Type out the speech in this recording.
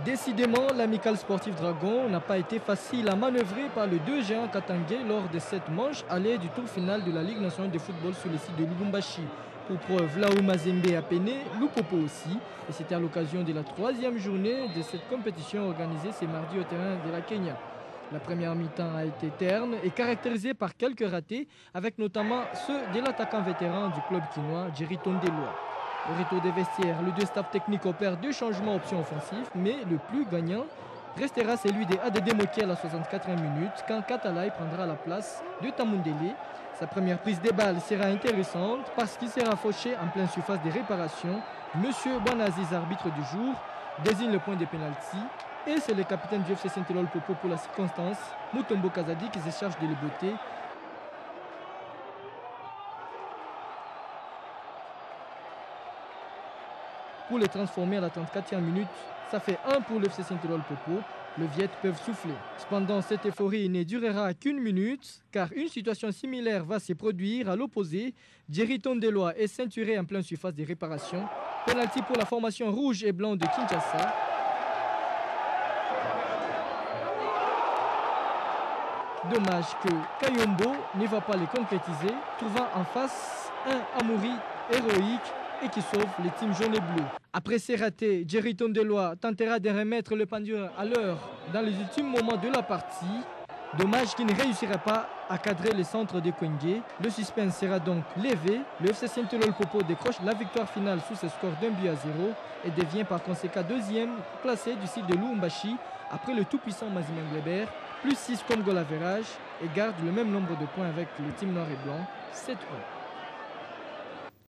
Décidément, l'Amicale Sportive Dragon n'a pas été facile à manœuvrer par le 2 géants katangais lors de cette manche allée du tour final de la Ligue nationale de football sur le site de Lubumbashi. Pour preuve, Lao Mazembe a peiné, Lupopo aussi. Et c'était à l'occasion de la 3e journée de cette compétition organisée ce mardi au terrain de la Kenya. La première mi-temps a été terne et caractérisée par quelques ratés, avec notamment ceux de l'attaquant vétéran du club quinois, Jerry Tondelwa. Au retour des vestiaires, le deux staff technique opère 2 changements options offensifs, mais le plus gagnant restera celui de Adede Moki à la 64e minute, quand Katalai prendra la place de Tamundele. Sa première prise de balle sera intéressante parce qu'il sera fauché en pleine surface de réparation. Monsieur Banaziz, arbitre du jour, désigne le point de pénalty. Et c'est le capitaine du FC Saint-Eloi Popo pour la circonstance, Mutombo Kazadi, qui se charge de le botter. Pour les transformer à la 34e minute, ça fait 1 pour le FC Saint-Eloi Popo. Le Viet peuvent souffler. Cependant, cette euphorie ne durera qu'une minute, car une situation similaire va se produire à l'opposé. Jerry Tondelwa est ceinturé en pleine surface de réparation. Penalty pour la formation rouge et blanc de Kinshasa. Dommage que Kayombo ne va pas les concrétiser, trouvant en face un Amouri héroïque et qui sauve les teams jaunes et bleus. Après ces ratés, Jerry Tondelwa tentera de remettre le pendule à l'heure dans les ultimes moments de la partie. Dommage qu'il ne réussira pas à cadrer le centre de Kwenge. Le suspense sera donc levé. Le FC Saint-Eloi Popo décroche la victoire finale sous ce score d'1-0 et devient par conséquent 2e classé du site de Lubumbashi après le tout-puissant Maziman Gleber, plus 6 comme goal average et garde le même nombre de points avec le team noir et blanc, 7 points.